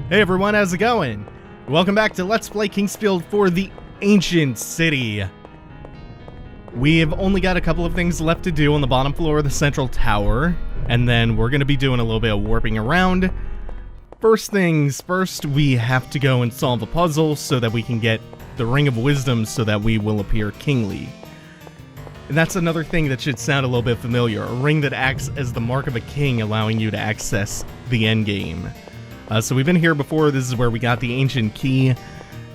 Hey everyone, how's it going? Welcome back to Let's Play Kingsfield for the Ancient City. We've only got a couple of things left to do on the bottom floor of the central tower, and then we're going to be doing a little bit of warping around. First things first, we have to go and solve a puzzle so that we can get the Ring of Wisdom so that we will appear kingly. And that's another thing that should sound a little bit familiar, a ring that acts as the mark of a king, allowing you to access the endgame. So we've been here before. This is where we got the ancient key.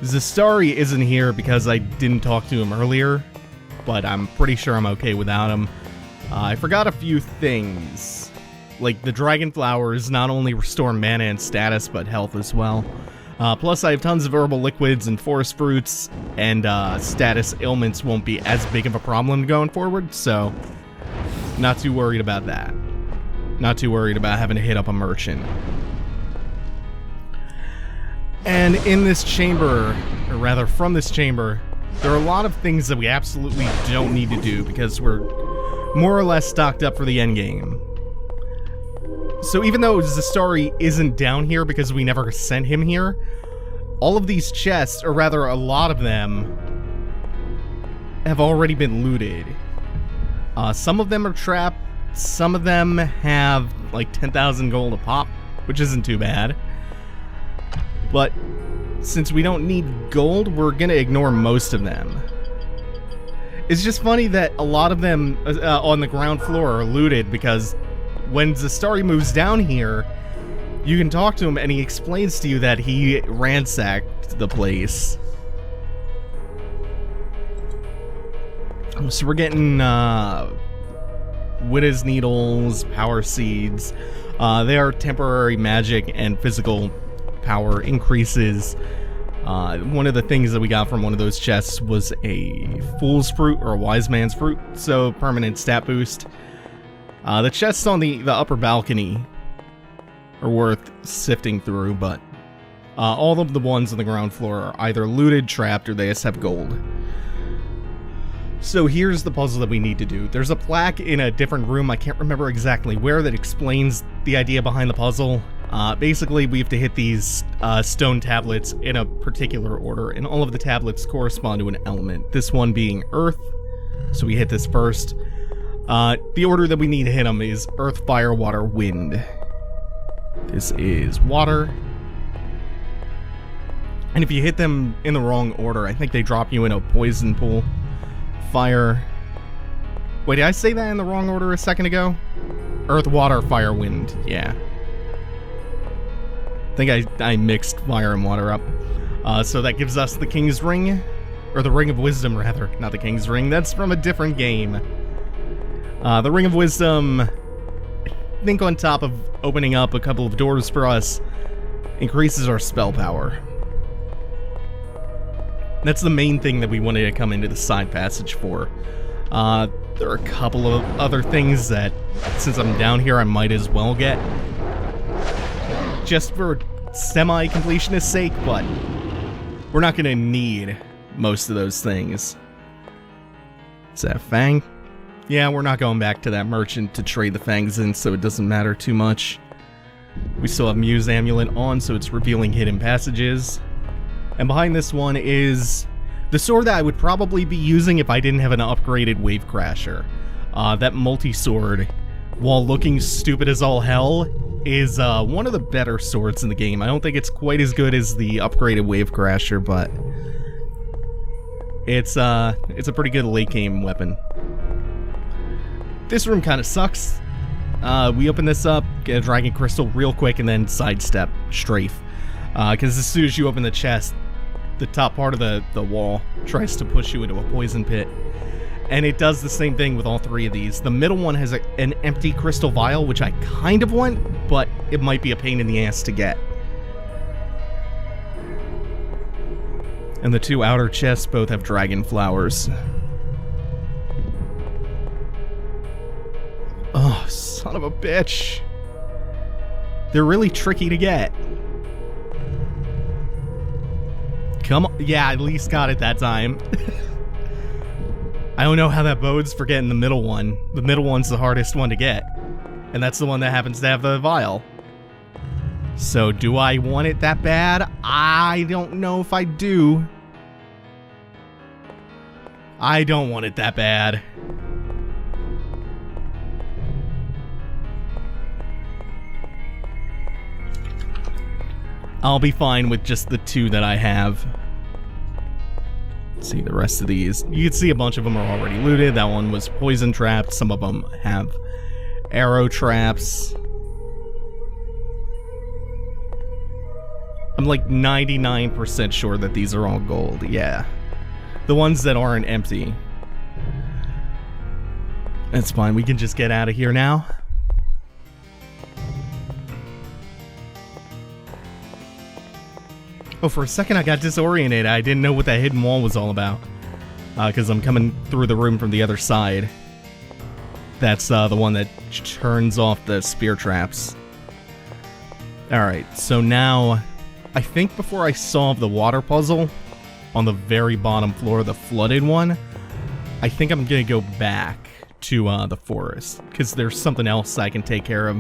Zastari isn't here because I didn't talk to him earlier, but I'm pretty sure I'm okay without him. I forgot a few things, like the dragon flowers not only restore mana and status, but health as well. Plus I have tons of herbal liquids and forest fruits, and status ailments won't be as big of a problem going forward, so not too worried about that. Not too worried about having to hit up a merchant. And in this chamber, or rather from this chamber, there are a lot of things that we absolutely don't need to do because we're more or less stocked up for the endgame. So even though Zastari isn't down here because we never sent him here, all of these chests, or rather a lot of them, have already been looted. Some of them are trapped, some of them have like 10,000 gold a pop, which isn't too bad. But since we don't need gold, we're gonna ignore most of them. It's just funny that a lot of them on the ground floor are looted because when Zastari moves down here, you can talk to him and he explains to you that he ransacked the place. So we're getting Widow's Needles, Power Seeds. They are temporary magic and physical power increases. One of the things that we got from one of those chests was a Fool's Fruit or a Wise Man's Fruit, so permanent stat boost. The chests on the upper balcony are worth sifting through, but all of the ones on the ground floor are either looted, trapped, or they just have gold. So here's the puzzle that we need to do. There's a plaque in a different room, I can't remember exactly where, that explains the idea behind the puzzle. Basically, we have to hit these stone tablets in a particular order, and all of the tablets correspond to an element. This one being earth, so we hit this first. The order that we need to hit them is earth, fire, water, wind. This is water. And if you hit them in the wrong order, I think they drop you in a poison pool. Fire. Wait, did I say that in the wrong order a second ago? Earth, water, fire, wind. Yeah. I think I mixed fire and water up. So that gives us the King's Ring. Or the Ring of Wisdom, rather. Not the King's Ring. That's from a different game. The Ring of Wisdom, I think on top of opening up a couple of doors for us, increases our spell power. That's the main thing that we wanted to come into the side passage for. There are a couple of other things that, since I'm down here, I might as well get. Just for semi-completionist's sake, but we're not going to need most of those things. Is that a fang? Yeah, we're not going back to that merchant to trade the fangs in, so it doesn't matter too much. We still have Muse Amulet on, so it's revealing hidden passages. And behind this one is the sword that I would probably be using if I didn't have an upgraded Wave Crasher. That multi-sword, while looking stupid as all hell, is one of the better swords in the game. I don't think it's quite as good as the upgraded Wave Crasher, but it's a pretty good late game weapon. This room kind of sucks. We open this up, get a Dragon Crystal real quick, and then sidestep strafe. Because as soon as you open the chest, the top part of the wall tries to push you into a poison pit. And it does the same thing with all three of these. The middle one has an empty crystal vial, which I kind of want, but it might be a pain in the ass to get. And the two outer chests both have dragon flowers. Oh, son of a bitch. They're really tricky to get. Come on. Yeah, I at least got it that time. I don't know how that bodes for getting the middle one. The middle one's the hardest one to get. And that's the one that happens to have the vial. So do I want it that bad? I don't know if I do. I don't want it that bad. I'll be fine with just the 2 that I have. Let's see the rest of these. You can see a bunch of them are already looted. That one was poison trapped. Some of them have arrow traps. I'm like 99% sure that these are all gold. Yeah. The ones that aren't empty. That's fine. We can just get out of here now. Oh, for a second I got disoriented. I didn't know what that hidden wall was all about. Because I'm coming through the room from the other side. That's the one that turns off the spear traps. Alright, so now... I think before I solve the water puzzle on the very bottom floor, the flooded one, I think I'm gonna go back to the forest. Because there's something else I can take care of,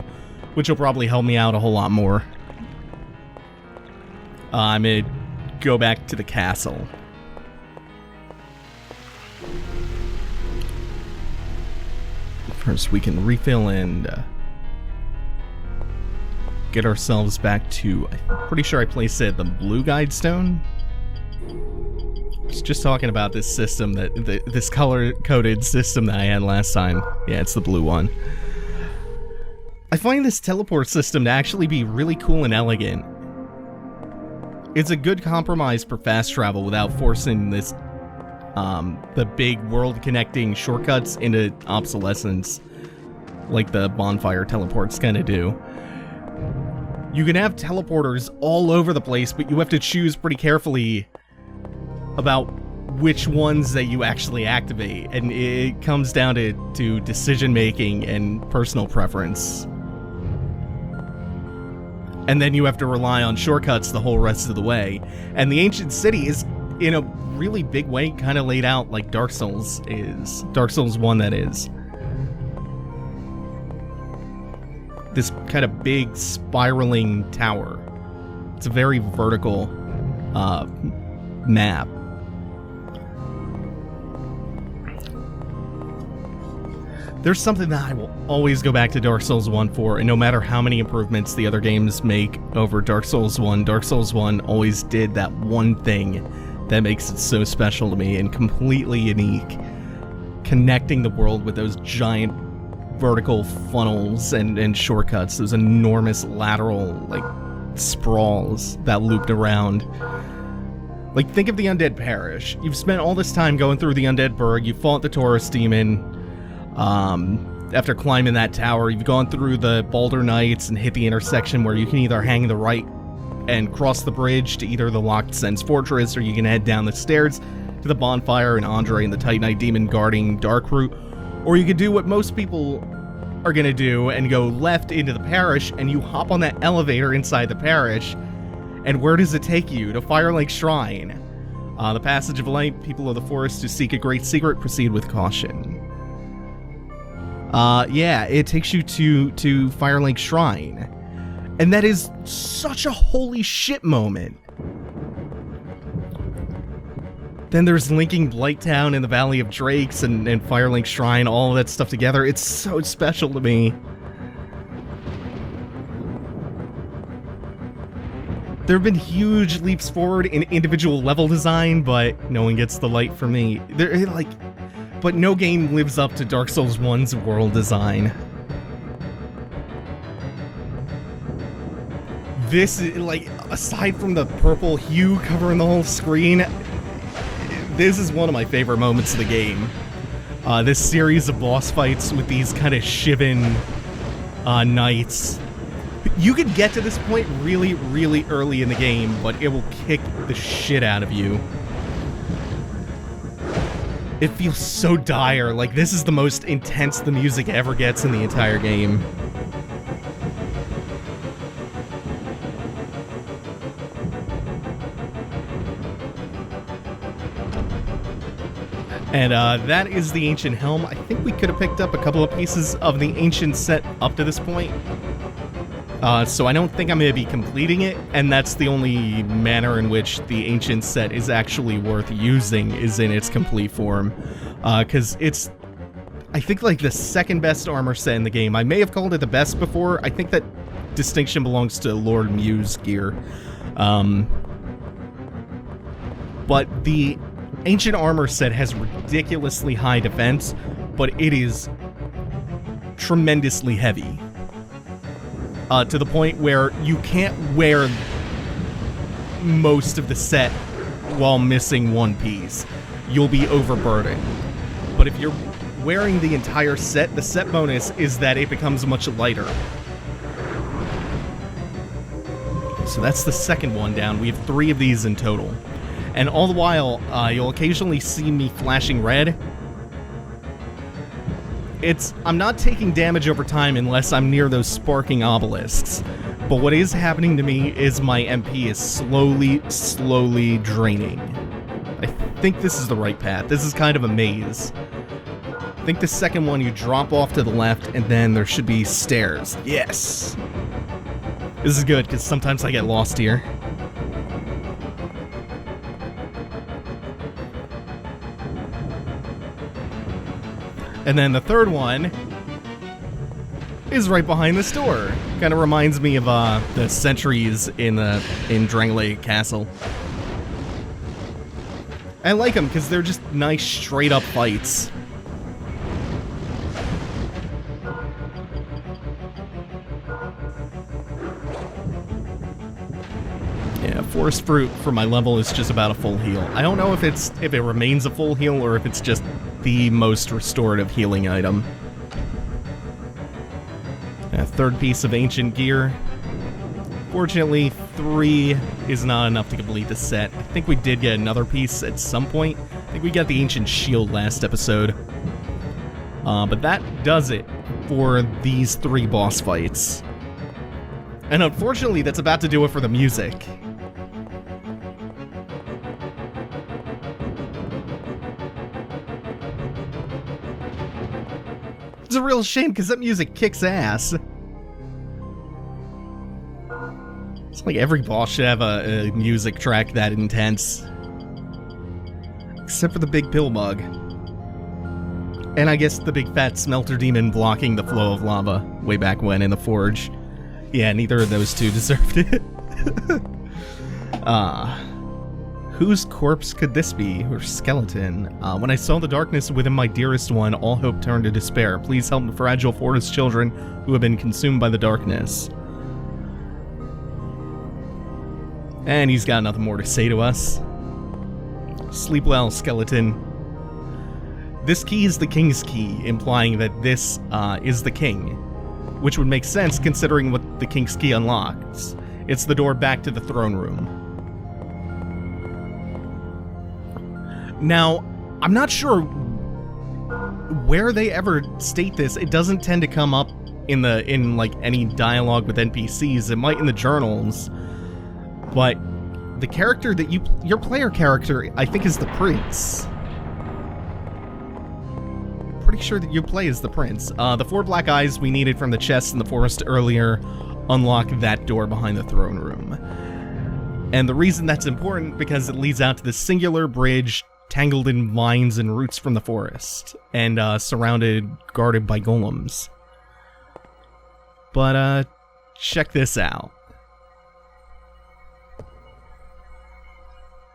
which will probably help me out a whole lot more. I'm gonna go back to the castle. First, we can refill and get ourselves back to... I'm pretty sure I placed it at the blue guide stone. I was just talking about this system, this color-coded system that I had last time. Yeah, it's the blue one. I find this teleport system to actually be really cool and elegant. It's a good compromise for fast travel without forcing this, the big world-connecting shortcuts into obsolescence, like the bonfire teleports kind of do. You can have teleporters all over the place, but you have to choose pretty carefully about which ones that you actually activate, and it comes down to decision-making and personal preference. And then you have to rely on shortcuts the whole rest of the way. And the ancient city is, in a really big way, kind of laid out like Dark Souls is. Dark Souls 1, that is. This kind of big spiraling tower. It's a very vertical map. There's something that I will always go back to Dark Souls 1 for, and no matter how many improvements the other games make over Dark Souls 1 always did that one thing that makes it so special to me and completely unique. Connecting the world with those giant vertical funnels and shortcuts, those enormous lateral, like, sprawls that looped around. Like, think of the Undead Parish. You've spent all this time going through the Undead Burg, you fought the Taurus Demon. After climbing that tower, you've gone through the Boulder Knights and hit the intersection where you can either hang the right and cross the bridge to either the Locked Sense Fortress, or you can head down the stairs to the bonfire and Andre and the Titanite Demon guarding Dark Route, or you could do what most people are gonna do and go left into the parish, and you hop on that elevator inside the parish, and where does it take you? To Firelink Shrine. The Passage of Light, people of the forest who seek a great secret, proceed with caution. Yeah, it takes you to Firelink Shrine. And that is such a holy shit moment. Then there's linking Blighttown and the Valley of Drakes and Firelink Shrine, all of that stuff together. It's so special to me. There have been huge leaps forward in individual level design, but no one gets the light for me. But no game lives up to Dark Souls 1's world design. This, like, aside from the purple hue covering the whole screen, this is one of my favorite moments of the game. This series of boss fights with these kind of Shivan knights. You could get to this point really, really early in the game, but it will kick the shit out of you. It feels so dire, like this is the most intense the music ever gets in the entire game. And that is the Ancient Helm. I think we could have picked up a couple of pieces of the Ancient set up to this point. So I don't think I'm going to be completing it, and that's the only manner in which the Ancient set is actually worth using, is in its complete form. Because it's, I think, like the second best armor set in the game. I may have called it the best before. I think that distinction belongs to Lord Mew's gear. But the Ancient armor set has ridiculously high defense, but it is tremendously heavy. To the point where you can't wear most of the set while missing one piece. You'll be overburdened. But if you're wearing the entire set, the set bonus is that it becomes much lighter. So that's the second one down. We have 3 of these in total. And all the while, you'll occasionally see me flashing red. I'm not taking damage over time unless I'm near those sparking obelisks. But what is happening to me is my MP is slowly draining. I think this is the right path. This is kind of a maze. I think the second one, you drop off to the left, and then there should be stairs. Yes! This is good, because sometimes I get lost here. And then the third one is right behind the store. Kind of reminds me of the sentries in Drangley Castle. I like them because they're just nice, straight-up fights. Yeah, Forest Fruit for my level is just about a full heal. I don't know if it remains a full heal or if it's just the most restorative healing item. A third piece of ancient gear. Fortunately, 3 is not enough to complete the set. I think we did get another piece at some point. I think we got the ancient shield last episode. But that does it for these 3 boss fights. And unfortunately, that's about to do it for the music. It's a real shame because that music kicks ass. It's like every boss should have a music track that intense. Except for the big pill bug. And I guess the big fat smelter demon blocking the flow of lava way back when in the forge. Yeah, neither of those 2 deserved it. Whose corpse could this be? Or skeleton? When I saw the darkness within my dearest one, all hope turned to despair. Please help the fragile forest children who have been consumed by the darkness. And he's got nothing more to say to us. Sleep well, skeleton. This key is the king's key, implying that this is the king. Which would make sense considering what the king's key unlocks. It's the door back to the throne room. Now, I'm not sure where they ever state this. It doesn't tend to come up in like any dialogue with NPCs. It might in the journals, but the character that your player character, I think, is the prince. Pretty sure that you play as the prince. The 4 black eyes we needed from the chest in the forest earlier unlock that door behind the throne room. And the reason that's important because it leads out to the singular bridge tangled in vines and roots from the forest, and guarded by golems. But, check this out.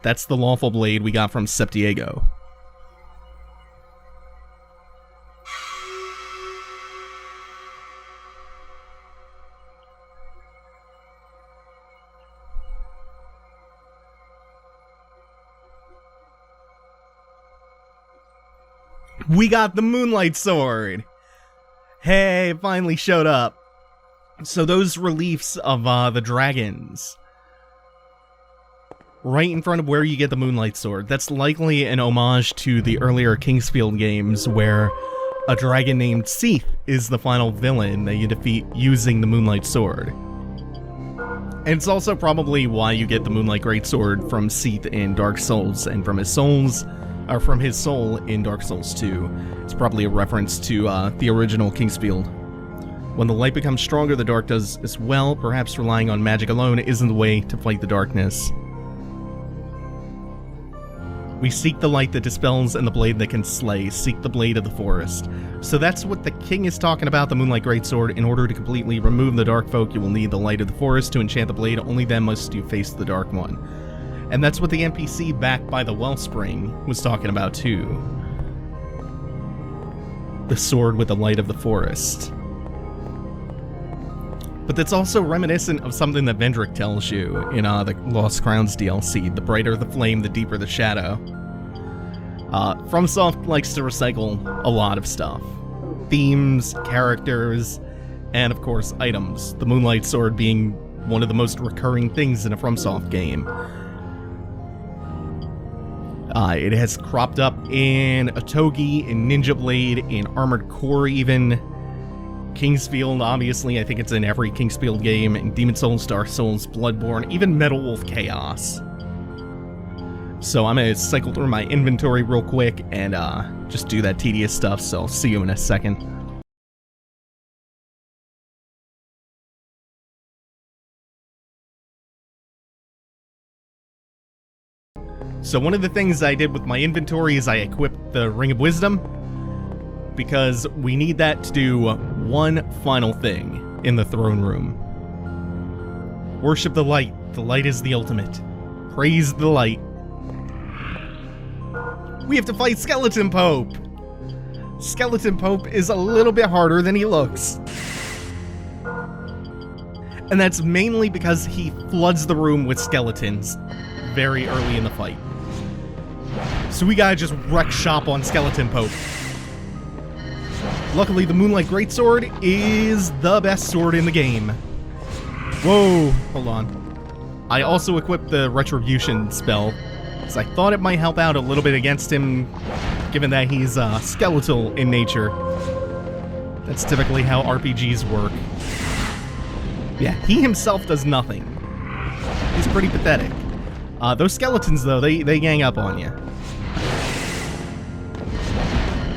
That's the lawful blade we got from Septiego. We got the moonlight sword! Hey, it finally showed up. So those reliefs of the dragons, right in front of where you get the moonlight sword, that's likely an homage to the earlier Kingsfield games where a dragon named Seath is the final villain that you defeat using the moonlight sword. And it's also probably why you get the moonlight greatsword from Seath in Dark Souls, and from his soul in Dark Souls 2. It's probably a reference to the original Kingsfield. When the light becomes stronger, the dark does as well. Perhaps relying on magic alone isn't the way to fight the darkness. We seek the light that dispels and the blade that can slay. Seek the blade of the forest. So that's what the king is talking about, the Moonlight Greatsword. In order to completely remove the dark folk, you will need the light of the forest to enchant the blade. Only then must you face the dark one. And that's what the NPC backed by the Wellspring was talking about too. The sword with the light of the forest. But that's also reminiscent of something that Vendrick tells you in the Lost Crowns DLC. The brighter the flame, the deeper the shadow. FromSoft likes to recycle a lot of stuff. Themes, characters, and of course items. The Moonlight Sword being one of the most recurring things in a FromSoft game. It has cropped up in Otogi, in Ninja Blade, in Armored Core even. Kingsfield, obviously, I think it's in every Kingsfield game, in Demon Souls, Dark Souls, Bloodborne, even Metal Wolf Chaos. So I'm going to cycle through my inventory real quick and just do that tedious stuff, so I'll see you in a second. So one of the things I did with my inventory is I equipped the Ring of Wisdom, because we need that to do one final thing in the throne room. Worship the light. The light is the ultimate. Praise the light. We have to fight Skeleton Pope. Skeleton Pope is a little bit harder than he looks. And that's mainly because he floods the room with skeletons very early in the fight. So we gotta just wreck shop on Skeleton Pope. Luckily, the Moonlight Greatsword is the best sword in the game. Whoa, hold on. I also equipped the Retribution spell, because I thought it might help out a little bit against him, given that he's skeletal in nature. That's typically how RPGs work. Yeah, he himself does nothing. He's pretty pathetic. Those skeletons, though, they gang up on you.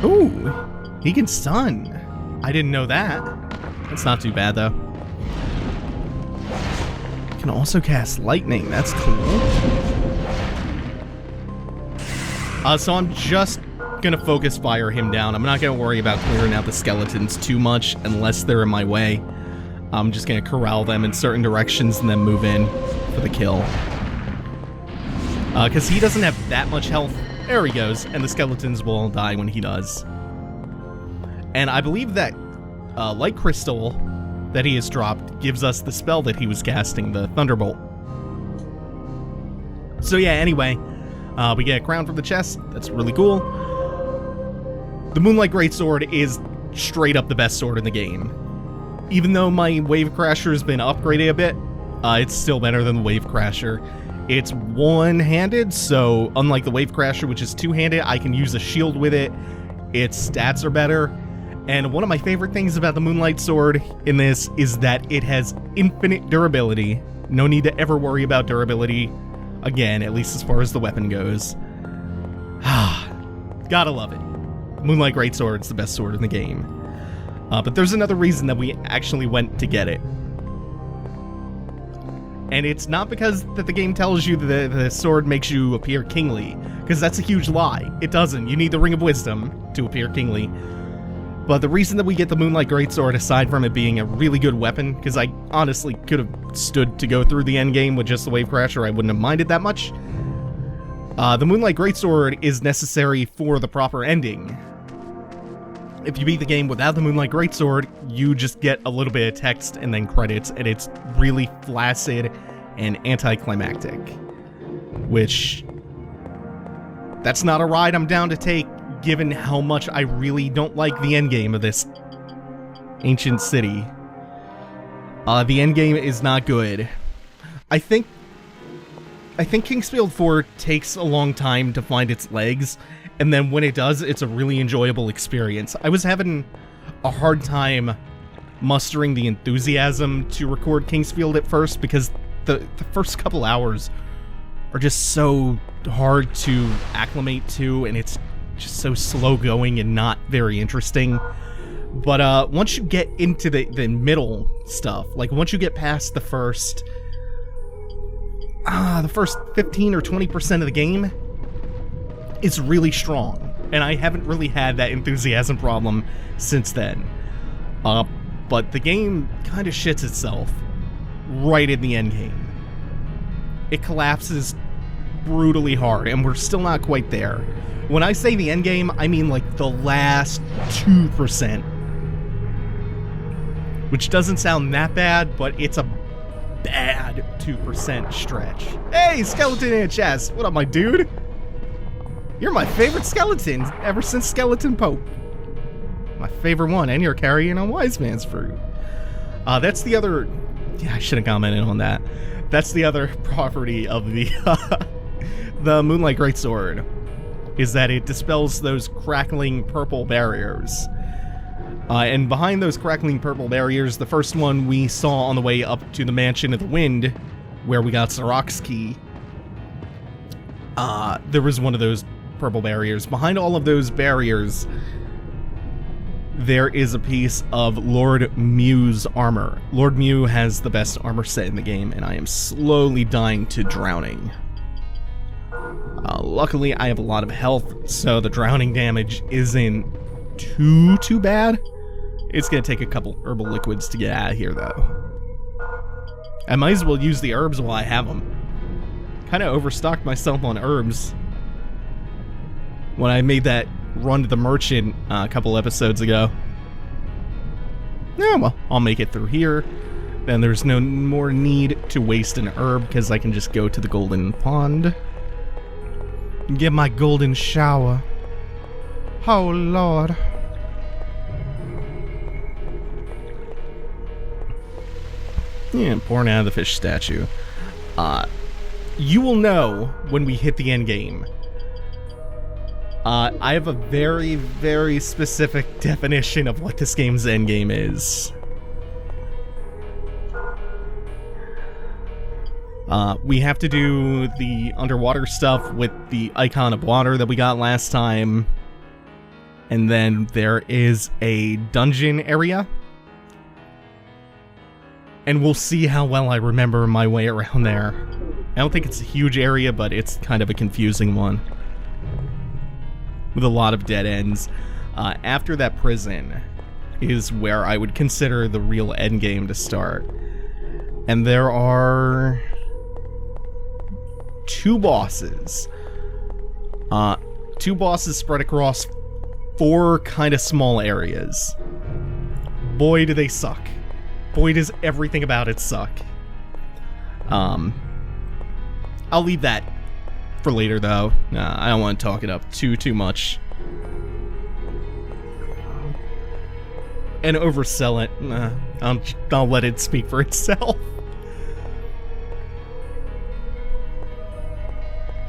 Ooh. He can stun. I didn't know that. That's not too bad, though. Can also cast lightning. That's cool. So I'm just gonna focus fire him down. I'm not gonna worry about clearing out the skeletons too much unless they're in my way. I'm just gonna corral them in certain directions and then move in for the kill. Because he doesn't have that much health. There he goes. And the skeletons will all die when he does. And I believe that light crystal that he has dropped gives us the spell that he was casting, the Thunderbolt. So yeah, anyway, we get a crown from the chest. That's really cool. The Moonlight Greatsword is straight up the best sword in the game. Even though my Wave Crasher has been upgraded a bit, it's still better than the Wave Crasher. It's one-handed, so unlike the Wave Crasher, which is two-handed, I can use a shield with it. Its stats are better. And one of my favorite things about the Moonlight Sword in this is that it has infinite durability. No need to ever worry about durability again, at least as far as the weapon goes. Gotta love it. Moonlight Greatsword's the best sword in the game. But there's another reason that we actually went to get it. And it's not because that the game tells you that the sword makes you appear kingly, because that's a huge lie. It doesn't. You need the Ring of Wisdom to appear kingly. But the reason that we get the Moonlight Greatsword, aside from it being a really good weapon, because I honestly could have stood to go through the endgame with just the Wave Crasher, I wouldn't have minded that much. The Moonlight Greatsword is necessary for the proper ending. If you beat the game without the Moonlight Greatsword, you just get a little bit of text and then credits, and it's really flaccid and anticlimactic. Which, that's not a ride I'm down to take, given how much I really don't like the endgame of this ancient city. The endgame is not good. I think Kingsfield 4 takes a long time to find its legs, and then when it does, it's a really enjoyable experience. I was having a hard time mustering the enthusiasm to record Kingsfield at first, because the first couple hours are just so hard to acclimate to, and it's just so slow going and not very interesting. But once you get into the middle stuff, like once you get past the first 15 or 20% of the game, it's really strong. And I haven't really had that enthusiasm problem since then. But the game kind of shits itself right in the end game. It collapses brutally hard, and we're still not quite there. When I say the end game, I mean like the last 2%. Which doesn't sound that bad, but it's a bad 2% stretch. Hey, skeleton in a chest! What up, my dude? You're my favorite skeleton ever since Skeleton Pope. My favorite one, and you're carrying a wise man's fruit. That's the other... Yeah, I should have commented on that. That's the other property of the the Moonlight Greatsword, is that it dispels those crackling purple barriers. And behind those crackling purple barriers, the first one we saw on the way up to the Mansion of the Wind, where we got Sirach's key, there was one of those purple barriers. Behind all of those barriers, there is a piece of Lord Mew's armor. Lord Mew has the best armor set in the game, and I am slowly dying to drowning. Luckily, I have a lot of health, so the drowning damage isn't too bad. It's gonna take a couple herbal liquids to get out of here, though. I might as well use the herbs while I have them. Kind of overstocked myself on herbs when I made that run to the merchant a couple episodes ago. Yeah, well, I'll make it through here. Then there's no more need to waste an herb, because I can just go to the golden pond and get my golden shower. Oh, Lord. Yeah, pouring out of the fish statue. You will know when we hit the end game. I have a very, very specific definition of what this game's endgame is. We have to do the underwater stuff with the icon of water that we got last time. And then there is a dungeon area. And we'll see how well I remember my way around there. I don't think it's a huge area, but it's kind of a confusing one, with a lot of dead ends. After that prison is where I would consider the real end game to start. And there are 2 bosses. 2 bosses spread across 4 kind of small areas. Boy, do they suck. Boy, does everything about it suck. I'll leave that for later, though. I don't want to talk it up too much. And oversell it. I'll let it speak for itself.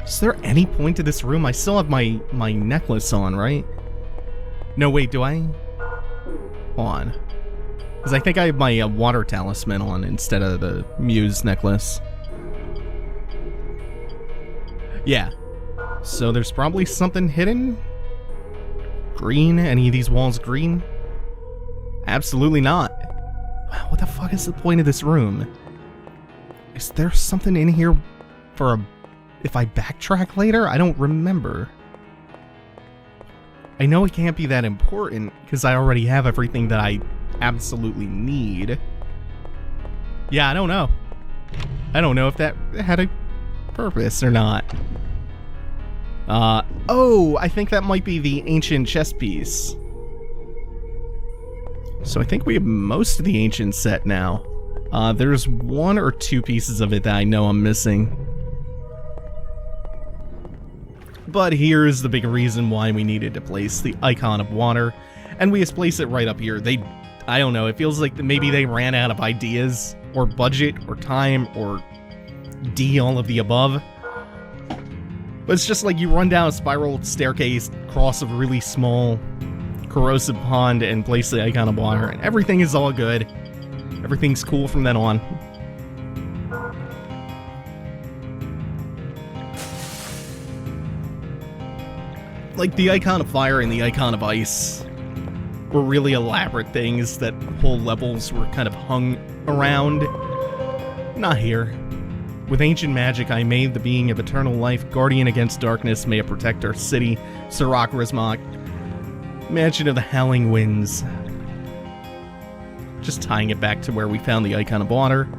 Is there any point to this room? I still have my necklace on, right? No, wait, do I? Hold on. Because I think I have my water talisman on instead of the Muse necklace. Yeah. So there's probably something hidden? Green? Any of these walls green? Absolutely not. Wow, what the fuck is the point of this room? Is there something in here for if I backtrack later? I don't remember. I know it can't be that important because I already have everything that I absolutely need. Yeah, I don't know. I don't know if that had a purpose or not. Oh, I think that might be the ancient chess piece. So I think we have most of the ancient set now. There's 1 or 2 pieces of it that I know I'm missing. But here's the big reason why we needed to place the icon of water, and we just place it right up here. I don't know, it feels like maybe they ran out of ideas, or budget, or time, or D, all of the above. But it's just like you run down a spiral staircase, cross a really small corrosive pond, and place the icon of water, and everything is all good. Everything's cool from then on. Like the icon of fire and the icon of ice were really elaborate things that whole levels were kind of hung around. Not here. With ancient magic, I made the being of eternal life, guardian against darkness, may it protect our city, Sirach Rizmok, mansion of the howling winds. Just tying it back to where we found the icon of water.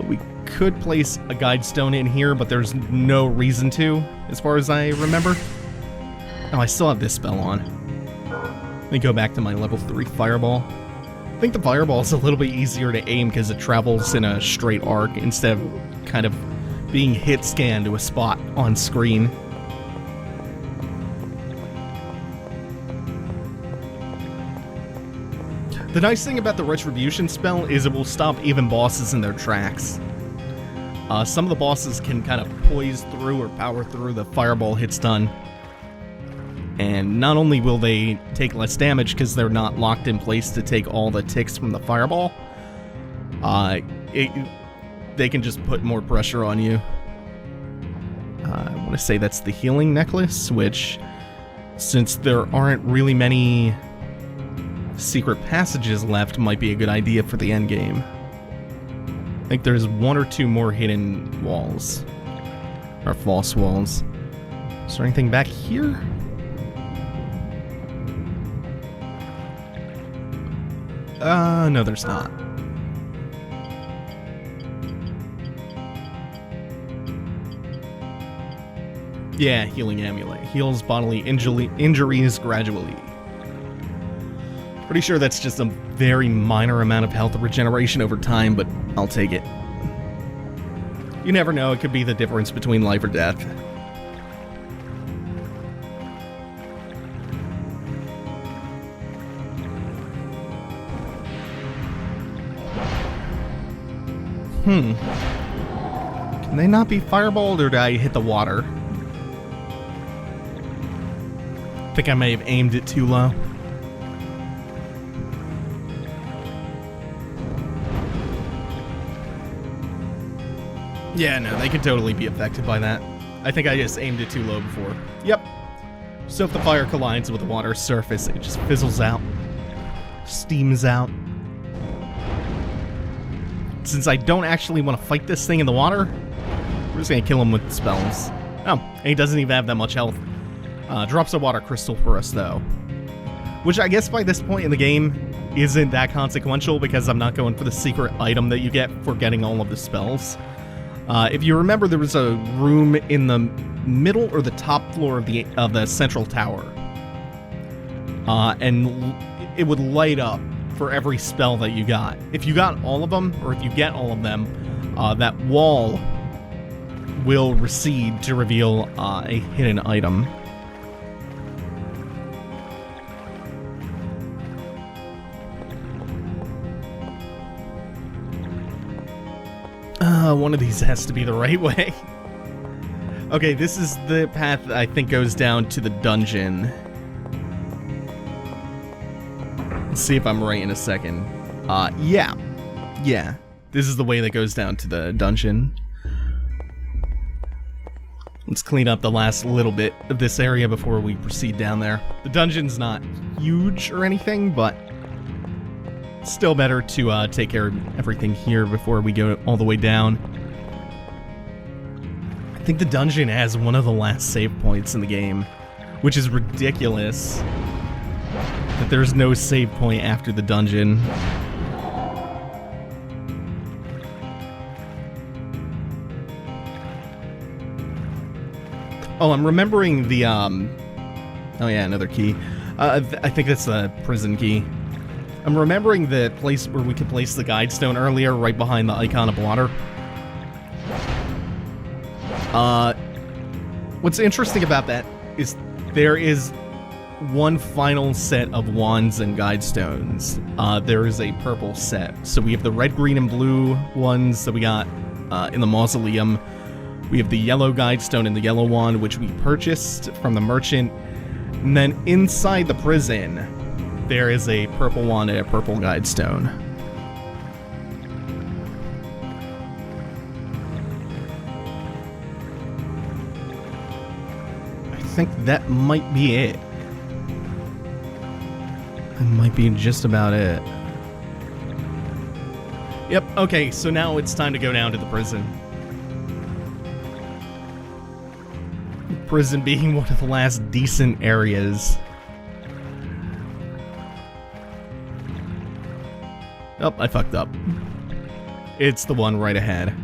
We could place a guide stone in here, but there's no reason to, as far as I remember. Oh, I still have this spell on. Let me go back to my level 3 fireball. I think the fireball is a little bit easier to aim because it travels in a straight arc instead of kind of being hit scanned to a spot on screen. The nice thing about the Retribution spell is it will stop even bosses in their tracks. Some of the bosses can kind of poise through or power through the fireball hit stun. And not only will they take less damage because they're not locked in place to take all the ticks from the fireball, they can just put more pressure on you. I want to say that's the healing necklace, which, since there aren't really many secret passages left, might be a good idea for the end game. I think there's 1 or 2 more hidden walls, or false walls. Is there anything back here? No, there's not. Yeah, healing amulet. Heals bodily injuries gradually. Pretty sure that's just a very minor amount of health regeneration over time, but I'll take it. You never know, it could be the difference between life or death. Can they not be fireballed, or did I hit the water? I think I may have aimed it too low. Yeah, no, they could totally be affected by that. I think I just aimed it too low before. Yep. So if the fire collides with the water's surface, it just fizzles out. Steams out. Since I don't actually want to fight this thing in the water, we're just going to kill him with spells. Oh, and he doesn't even have that much health. Drops a water crystal for us, though. Which I guess by this point in the game isn't that consequential because I'm not going for the secret item that you get for getting all of the spells. If you remember, there was a room in the middle or the top floor of the central tower. And it would light up for every spell that you got. If you got all of them, or if you get all of them, that wall will recede to reveal a hidden item. One of these has to be the right way. Okay, this is the path I think goes down to the dungeon. Let's see if I'm right in a second. Yeah. This is the way that goes down to the dungeon. Let's clean up the last little bit of this area before we proceed down there. The dungeon's not huge or anything, but still better to take care of everything here before we go all the way down. I think the dungeon has one of the last save points in the game, which is ridiculous that there's no save point after the dungeon. Oh, I'm remembering the, oh yeah, another key. I think that's the prison key. I'm remembering the place where we could place the guide stone earlier, right behind the icon of water. What's interesting about that is there is one final set of wands and guide stones. There is a purple set. So we have the red, green, and blue ones that we got in the mausoleum. We have the yellow guide stone and the yellow wand, which we purchased from the merchant. And then inside the prison, there is a purple wand and a purple guide stone. I think that might be it. That might be just about it. Yep, okay, so now it's time to go down to the prison. The prison being one of the last decent areas. Oh, I fucked up. It's the one right ahead.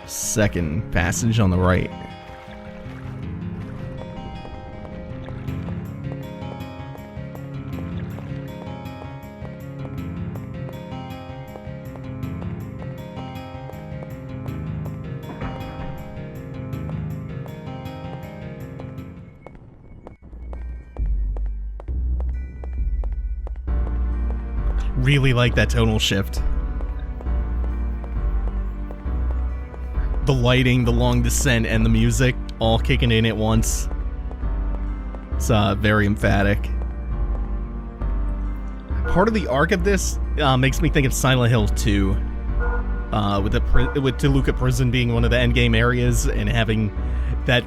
Second passage on the right. Really like that tonal shift. The lighting, the long descent, and the music all kicking in at once. It's very emphatic. Part of the arc of this makes me think of Silent Hill 2, with Toluca Prison being one of the endgame areas and having that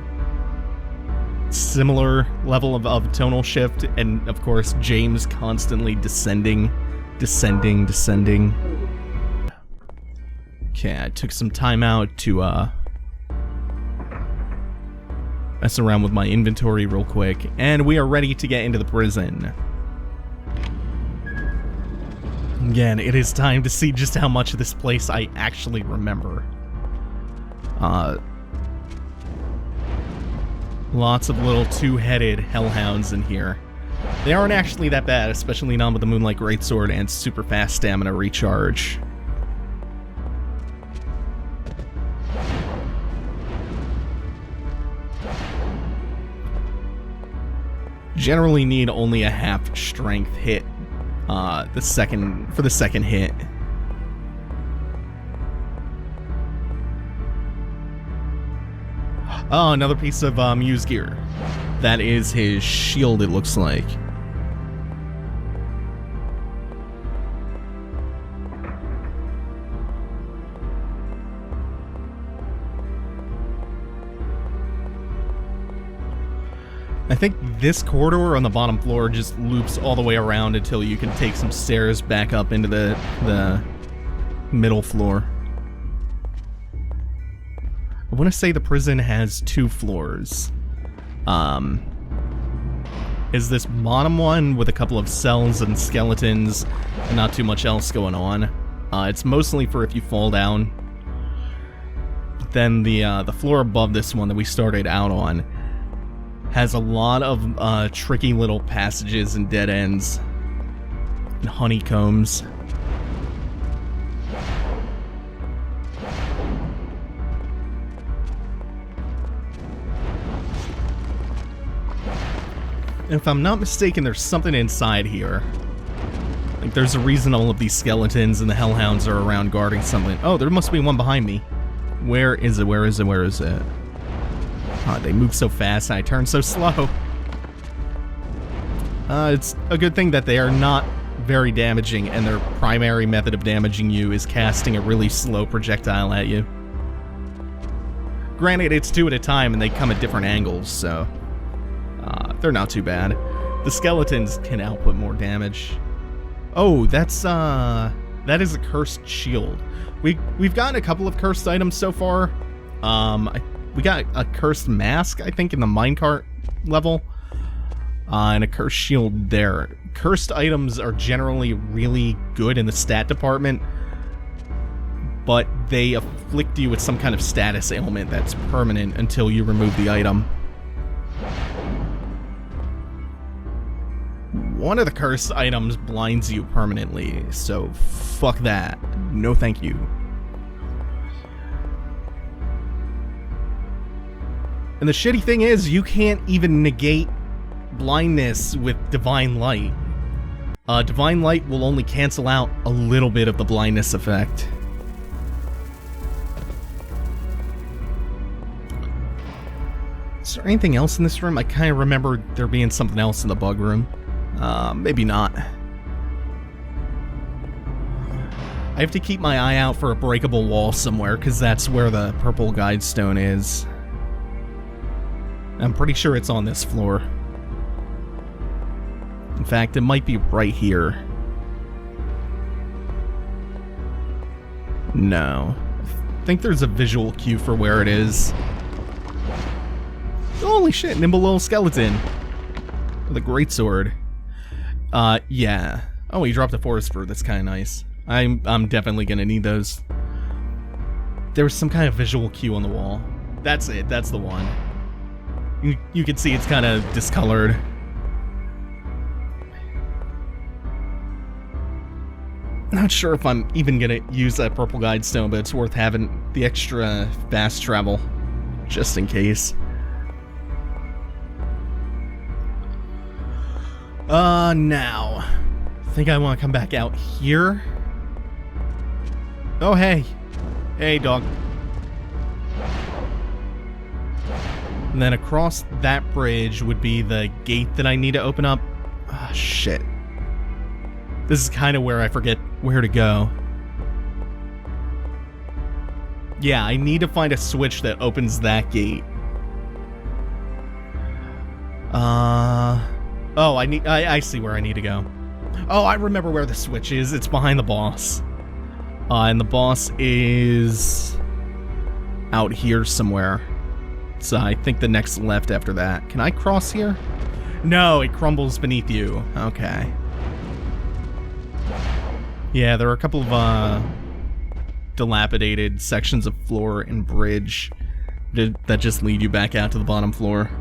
similar level of tonal shift, and of course James constantly descending. Okay, I took some time out to mess around with my inventory real quick, and we are ready to get into the prison. Again, it is time to see just how much of this place I actually remember. Lots of little two-headed hellhounds in here. They aren't actually that bad, especially not with the Moonlight Greatsword and super fast stamina recharge. Generally need only a half strength hit for the second hit. Oh, another piece of Muse gear. That is his shield, it looks like. I think this corridor on the bottom floor just loops all the way around until you can take some stairs back up into the middle floor. I want to say the prison has 2 floors. Is this bottom one with a couple of cells and skeletons and not too much else going on. It's mostly for if you fall down. But then the floor above this one that we started out on has a lot of tricky little passages and dead ends and honeycombs. And if I'm not mistaken, there's something inside here. Like, there's a reason all of these skeletons and the hellhounds are around guarding something. Oh, there must be one behind me. Where is it? Where is it? Where is it? Oh, they move so fast and I turn so slow. It's a good thing that they are not very damaging, and their primary method of damaging you is casting a really slow projectile at you. Granted, it's 2 at a time and they come at different angles, so they're not too bad. The skeletons can output more damage. Oh, that is a cursed shield. We've gotten a couple of cursed items so far. We got a cursed mask, I think, in the minecart level, and a cursed shield there. Cursed items are generally really good in the stat department, but they afflict you with some kind of status ailment that's permanent until you remove the item. One of the cursed items blinds you permanently, so fuck that. No thank you. And the shitty thing is, you can't even negate blindness with Divine Light. Divine Light will only cancel out a little bit of the blindness effect. Is there anything else in this room? I kind of remember there being something else in the bug room. Maybe not. I have to keep my eye out for a breakable wall somewhere, because that's where the purple guide stone is. I'm pretty sure it's on this floor. In fact, it might be right here. No. I think there's a visual cue for where it is. Holy shit, nimble little skeleton. With a greatsword. Yeah. Oh, he dropped a forest fruit. That's kind of nice. I'm definitely gonna need those. There was some kind of visual cue on the wall. That's it. That's the one. You can see it's kind of discolored. Not sure if I'm even gonna use that purple guide stone, but it's worth having the extra fast travel, just in case. Now, I think I want to come back out here. Oh, hey. Hey, dog. And then across that bridge would be the gate that I need to open up. Ah, shit. This is kind of where I forget where to go. Yeah, I need to find a switch that opens that gate. Oh, I see where I need to go. Oh, I remember where the switch is. It's behind the boss. And the boss is out here somewhere. So I think the next left after that. Can I cross here? No, it crumbles beneath you. Okay. Yeah, there are a couple of dilapidated sections of floor and bridge that just lead you back out to the bottom floor.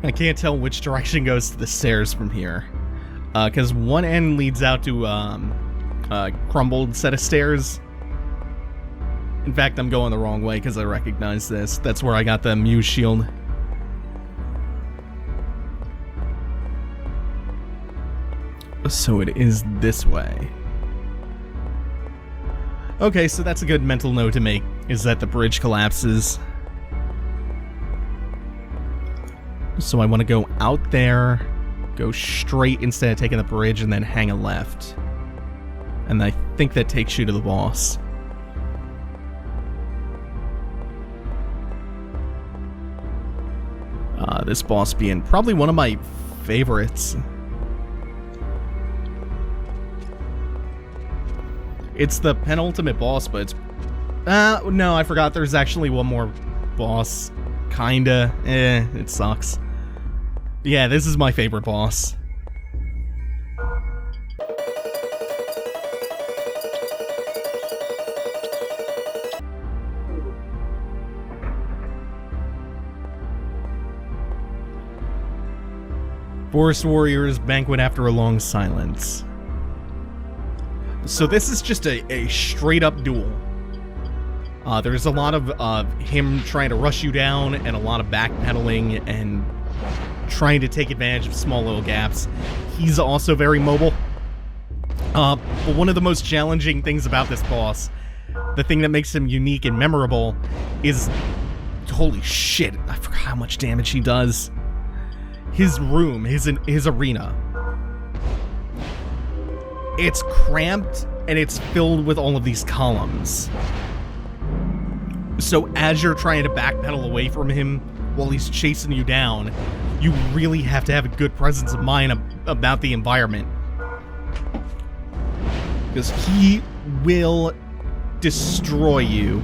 I can't tell which direction goes to the stairs from here. Because one end leads out to a crumbled set of stairs. In fact, I'm going the wrong way because I recognize this. That's where I got the Muse shield. So it is this way. Okay, so that's a good mental note to make, is that the bridge collapses. So I want to go out there, go straight instead of taking the bridge, and then hang a left. And I think that takes you to the boss. This boss being probably one of my favorites. It's the penultimate boss, but it's... no, I forgot there's actually one more boss. Kinda. It sucks. Yeah, this is my favorite boss. Forest Warriors banquet after a long silence. So this is just a straight-up duel. There's a lot of him trying to rush you down and a lot of backpedaling and trying to take advantage of small little gaps. He's also very mobile. But one of the most challenging things about this boss, the thing that makes him unique and memorable, is... Holy shit, I forgot how much damage he does. His room, his arena. It's cramped and it's filled with all of these columns. So as you're trying to backpedal away from him while he's chasing you down, you really have to have a good presence of mind about the environment. Because he will destroy you.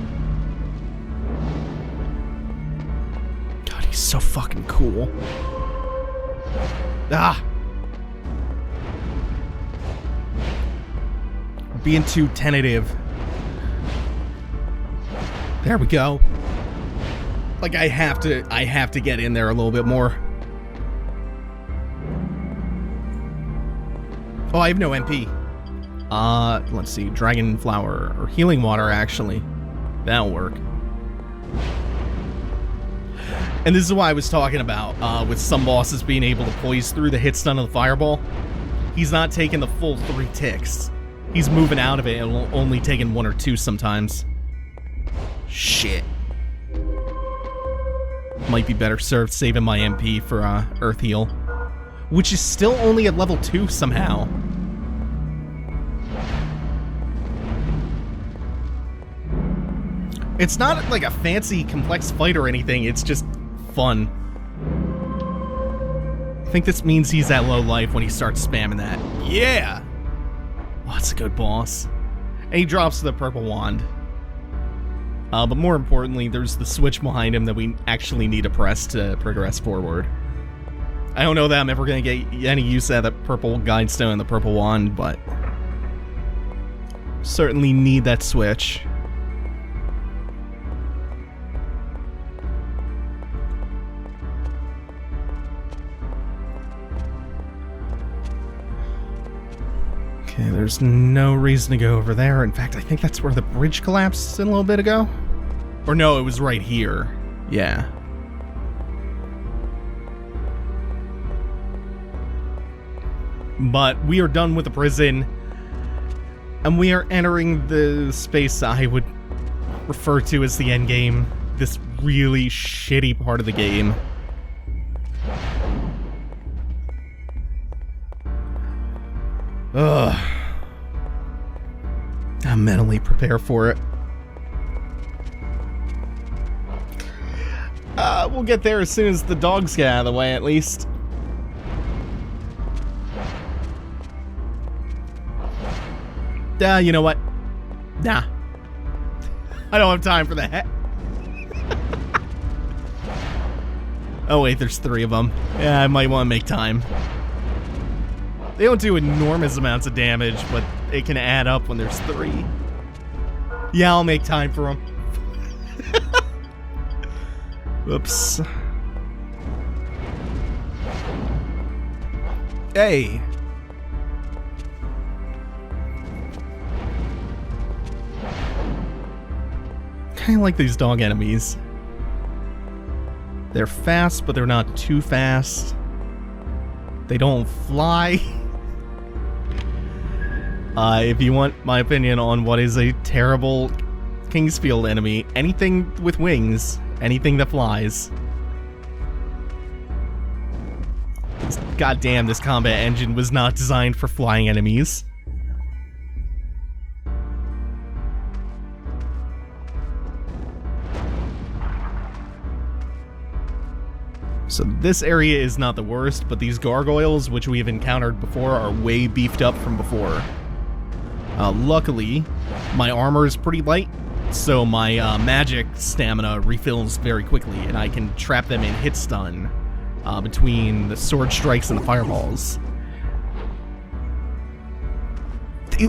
God, he's so fucking cool. Ah! Being too tentative. There we go. Like, I have to get in there a little bit more. Oh, I have no MP. Let's see. Dragon flower or healing water, actually. That'll work. And this is why I was talking about, with some bosses being able to poise through the hit stun of the fireball. He's not taking the full 3 ticks. He's moving out of it and only taking 1 or 2 sometimes. Shit. Might be better served saving my MP for Earth Heal. Which is still only at level 2 somehow. It's not like a fancy, complex fight or anything, it's just fun. I think this means he's at low life when he starts spamming that. Yeah! Oh, that's a good boss. And he drops the purple wand. But more importantly, there's the switch behind him that we actually need to press to progress forward. I don't know that I'm ever going to get any use out of the purple guide stone and the purple wand, but certainly need that switch. Okay, there's no reason to go over there. In fact, I think that's where the bridge collapsed a little bit ago. Or no, it was right here. Yeah. But we are done with the prison, and we are entering the space I would refer to as the end game. This really shitty part of the game. Ugh. I'm mentally prepared for it. We'll get there as soon as the dogs get out of the way, at least. You know what? Nah. I don't have time for that. Oh wait, there's 3 of them. Yeah, I might want to make time. They don't do enormous amounts of damage, but it can add up when there's 3. Yeah, I'll make time for them. Oops. Hey. Kind of like these dog enemies. They're fast, but they're not too fast. They don't fly. If you want my opinion on what is a terrible Kingsfield enemy, anything with wings, anything that flies. Goddamn, this combat engine was not designed for flying enemies. So this area is not the worst, but these gargoyles, which we've encountered before, are way beefed up from before. Luckily, my armor is pretty light, so my magic stamina refills very quickly, and I can trap them in hit stun between the sword strikes and the fireballs.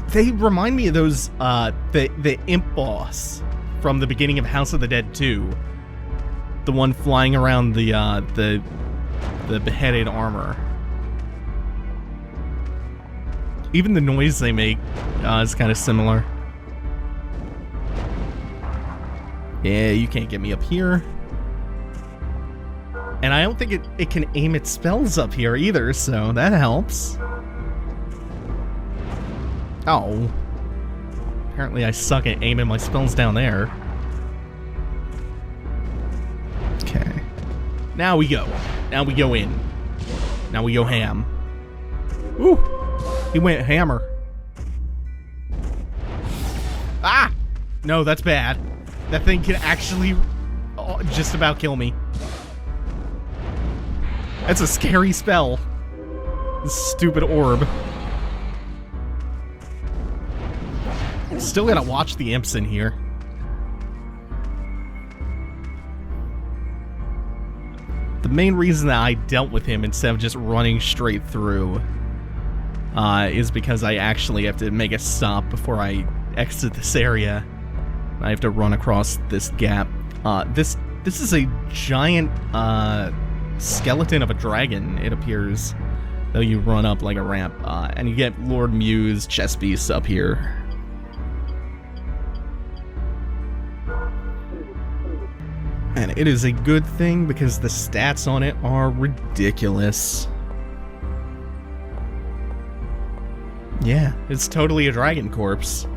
They remind me of those, the imp boss from the beginning of House of the Dead 2. The one flying around the beheaded armor. Even the noise they make is kind of similar. Yeah, you can't get me up here. And I don't think it can aim its spells up here either, so that helps. Oh. Apparently I suck at aiming my spells down there. Okay. Now we go. Now we go in. Now we go ham. Ooh. He went hammer. Ah! No, that's bad. That thing can actually just about kill me. That's a scary spell. This stupid orb. Still gotta watch the imps in here. The main reason that I dealt with him instead of just running straight through is because I actually have to make a stop before I exit this area. I have to run across this gap. This is a giant skeleton of a dragon, it appears, though you run up like a ramp. And you get Lord Mew's chest piece up here. And it is a good thing because the stats on it are ridiculous. Yeah, it's totally a dragon corpse.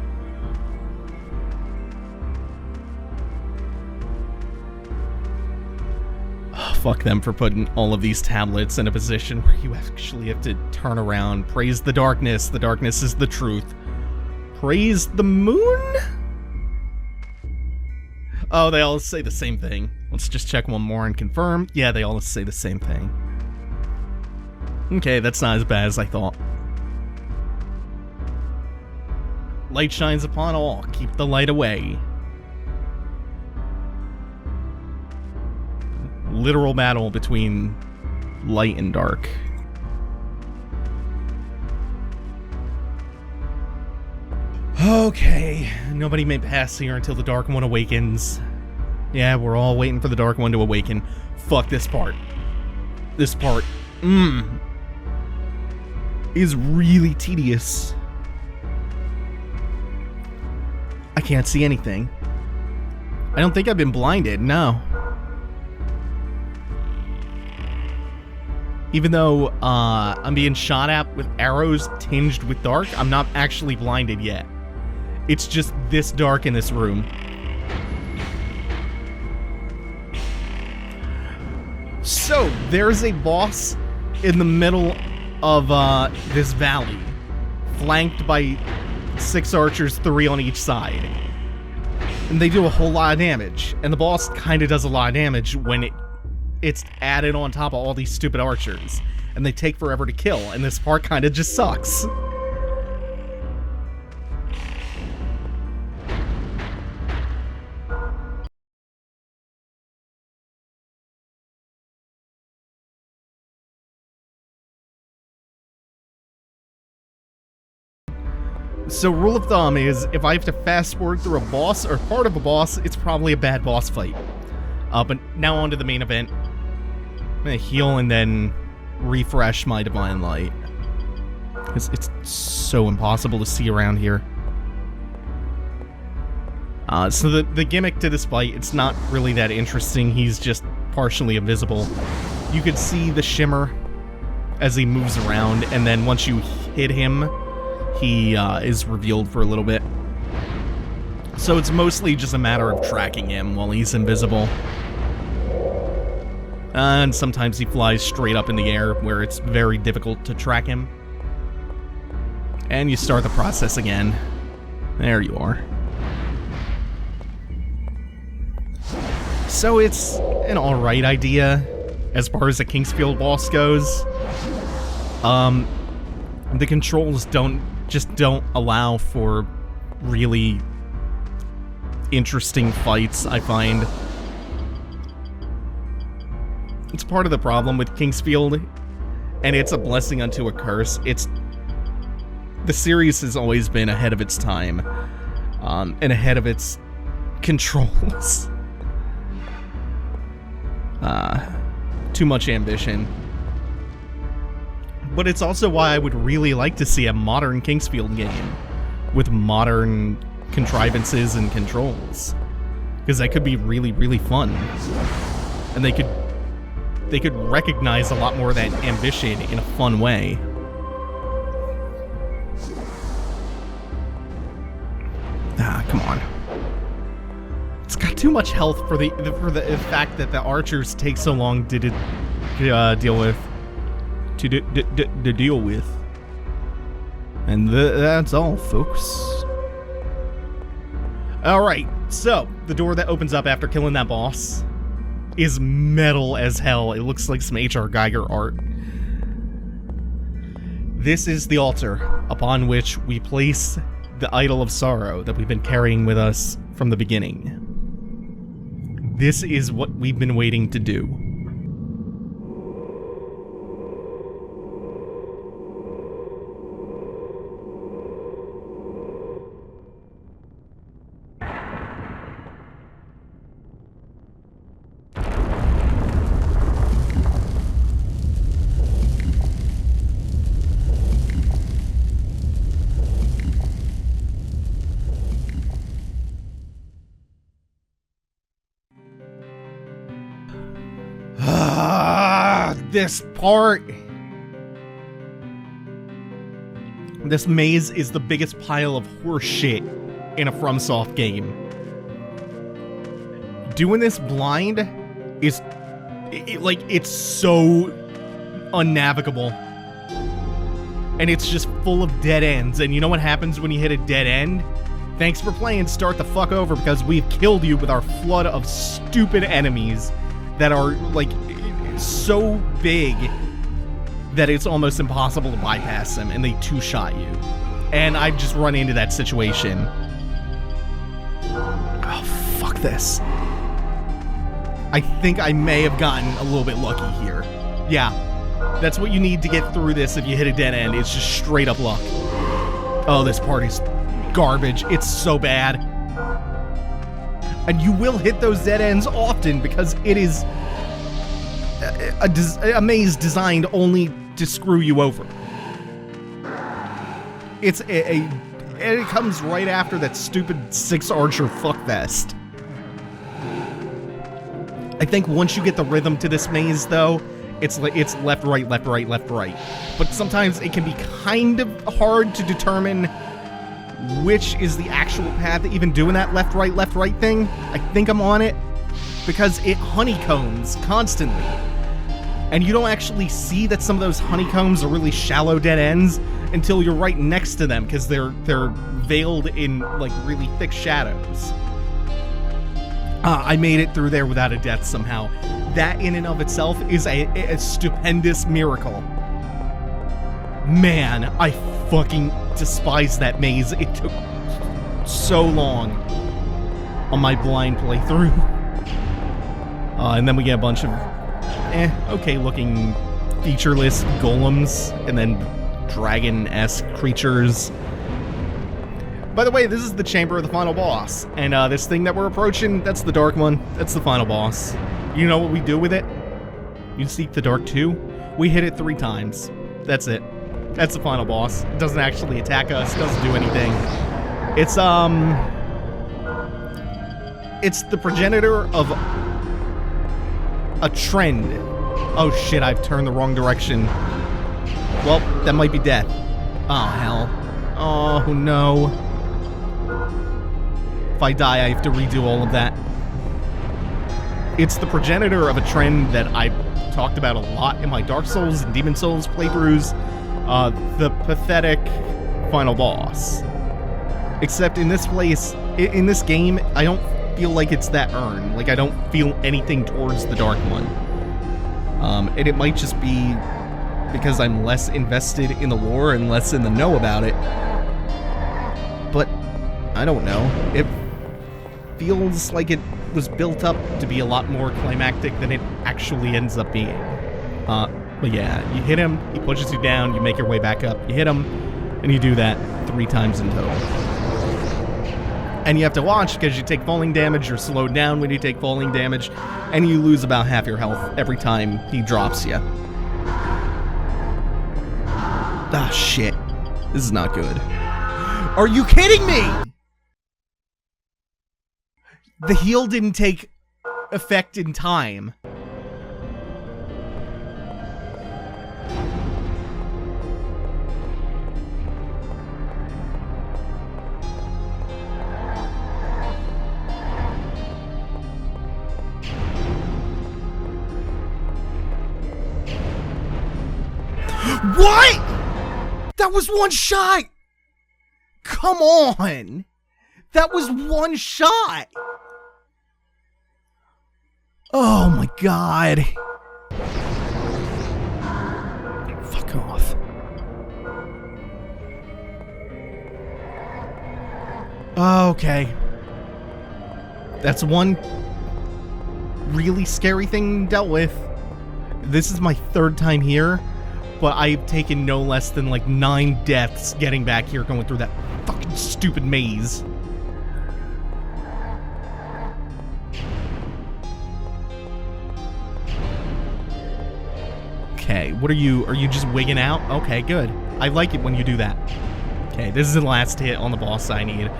Oh, fuck them for putting all of these tablets in a position where you actually have to turn around. Praise the darkness. The darkness is the truth. Praise the moon? Oh, they all say the same thing. Let's just check one more and confirm. Yeah, they all say the same thing. Okay, that's not as bad as I thought. Light shines upon all. Keep the light away. Literal battle between light and dark. Okay, nobody may pass here until the Dark One awakens. Yeah, we're all waiting for the Dark One to awaken. Fuck this part. This part, is really tedious. I can't see anything. I don't think I've been blinded, no. Even though I'm being shot at with arrows tinged with dark, I'm not actually blinded yet. It's just this dark in this room. So, there's a boss in the middle of this valley, flanked by 6 archers, 3 on each side. And they do a whole lot of damage. And the boss kind of does a lot of damage when it's added on top of all these stupid archers. And they take forever to kill, and this part kind of just sucks. So rule of thumb is, if I have to fast forward through a boss or part of a boss, it's probably a bad boss fight. But now on to the main event. I'm gonna heal and then refresh my divine light. It's so impossible to see around here. So the gimmick to this fight, it's not really that interesting. He's just partially invisible. You could see the shimmer as he moves around, and then once you hit him, he is revealed for a little bit. So it's mostly just a matter of tracking him while he's invisible. And sometimes he flies straight up in the air, where it's very difficult to track him. And you start the process again. There you are. So it's an alright idea, as far as the Kingsfield boss goes. The controls don't allow for really interesting fights, I find. It's part of the problem with Kingsfield, and it's a blessing unto a curse. The series has always been ahead of its time, and ahead of its controls. Too much ambition. But it's also why I would really like to see a modern Kingsfield game with modern contrivances and controls, because that could be really, really fun. And they could recognize a lot more of that ambition in a fun way. Come on. It's got too much health for the fact that the archers take so long to deal with. To deal with. And that's all, folks. Alright, so the door that opens up after killing that boss is metal as hell. It looks like some H.R. Geiger art. This is the altar upon which we place the idol of sorrow that we've been carrying with us from the beginning. This is what we've been waiting to do. This part. This maze is the biggest pile of horse shit in a FromSoft game. Doing this blind is it's so unnavigable. And it's just full of dead ends. And you know what happens when you hit a dead end? Thanks for playing. Start the fuck over because we've killed you with our flood of stupid enemies that are, like, so big that it's almost impossible to bypass them, and they two-shot you. And I've just run into that situation. Oh, fuck this. I think I may have gotten a little bit lucky here. Yeah, that's what you need to get through this if you hit a dead end. It's just straight up luck. Oh, this part is garbage. It's so bad. And you will hit those dead ends often because it is a maze designed only to screw you over. It's and it comes right after that stupid 6-archer fuckfest. I think once you get the rhythm to this maze, though, it's left, right, left, right, left, right. But sometimes it can be kind of hard to determine which is the actual path, even doing that left, right thing. I think I'm on it because it honeycombs constantly. And you don't actually see that some of those honeycombs are really shallow dead ends until you're right next to them because they're veiled in, like, really thick shadows. I made it through there without a death somehow. That in and of itself is a stupendous miracle. Man, I fucking despise that maze. It took so long on my blind playthrough. And then we get a bunch of okay looking featureless golems and then dragon-esque creatures. By the way, this is the chamber of the final boss, and this thing that we're approaching, that's the dark one. That's the final boss. You know what we do with it? You seek the dark too. We hit it 3 times. That's it. That's the final boss. It doesn't actually attack us, doesn't do anything. It's the progenitor of a trend. Oh shit, I've turned the wrong direction. Well, that might be death. Oh hell. Oh no. If I die, I have to redo all of that. It's the progenitor of a trend that I've talked about a lot in my Dark Souls and Demon Souls playthroughs. The pathetic final boss. Except in this place, in this game, I don't feel like it's that earned. Like, I don't feel anything towards the Dark One. And it might just be because I'm less invested in the lore and less in the know about it. But, I don't know. It feels like it was built up to be a lot more climactic than it actually ends up being. But yeah, you hit him, he pushes you down, you make your way back up, you hit him, and you do that 3 times in total. And you have to watch because you take falling damage, you're slowed down when you take falling damage, and you lose about half your health every time he drops you. Ah, shit. This is not good. Are you kidding me? The heal didn't take effect in time. What? That was one shot! Come on! That was one shot! Oh my god. Fuck off. Okay. That's one really scary thing dealt with. This is my 3rd time here, but I've taken no less than like 9 deaths getting back here going through that fucking stupid maze. Okay, what are you just wigging out? Okay, good. I like it when you do that. Okay, this is the last hit on the boss I need.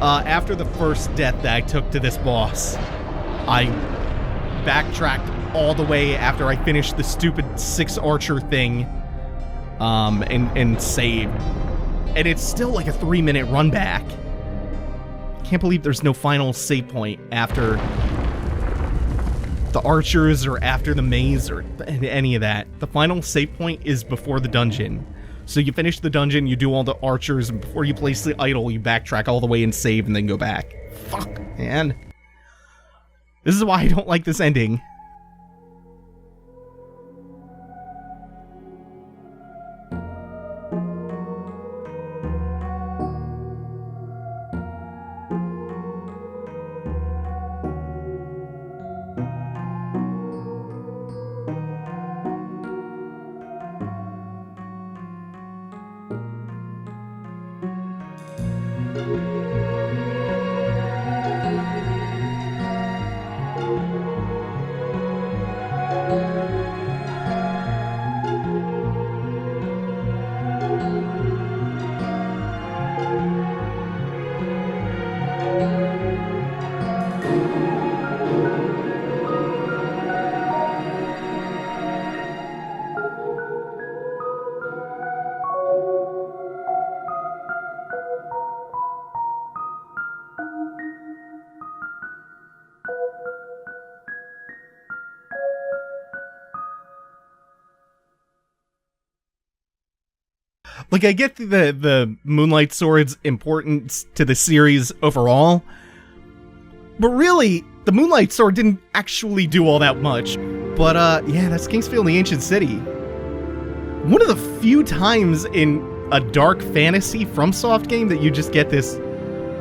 After the first death that I took to this boss, I backtracked all the way after I finished the stupid 6-archer thing, and saved. And it's still like a 3-minute run back. Can't believe there's no final save point after the archers or after the maze or any of that. The final save point is before the dungeon. So you finish the dungeon, you do all the archers, and before you place the idol, you backtrack all the way and save and then go back. Fuck, man. This is why I don't like this ending. Like, I get the Moonlight Sword's importance to the series overall, but really, the Moonlight Sword didn't actually do all that much. But, yeah, that's Kingsfield the Ancient City. One of the few times in a dark fantasy FromSoft game that you just get this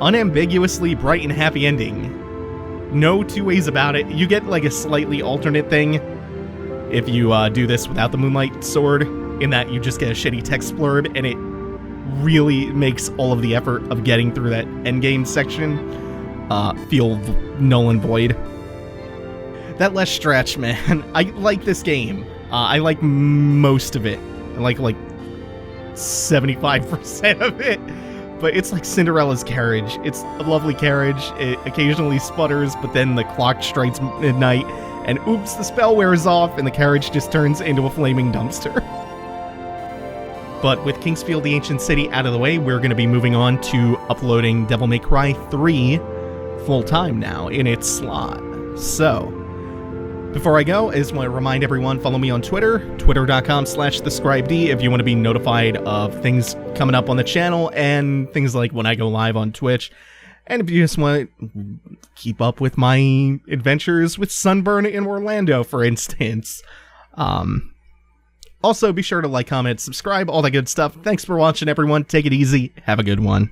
unambiguously bright and happy ending. No two ways about it. You get, like, a slightly alternate thing if you do this without the Moonlight Sword, in that you just get a shitty text blurb, and it really makes all of the effort of getting through that endgame section feel null and void. That last stretch, man, I like this game. I like most of it. I like 75% of it. But it's like Cinderella's carriage. It's a lovely carriage. It occasionally sputters, but then the clock strikes midnight, and oops, the spell wears off, and the carriage just turns into a flaming dumpster. But with Kingsfield the Ancient City out of the way, we're going to be moving on to uploading Devil May Cry 3 full-time now in its slot. So, before I go, I just want to remind everyone, follow me on Twitter, twitter.com/thescribed if you want to be notified of things coming up on the channel and things like when I go live on Twitch. And if you just want to keep up with my adventures with Sunburn in Orlando, for instance. Also, be sure to like, comment, subscribe, all that good stuff. Thanks for watching, everyone. Take it easy. Have a good one.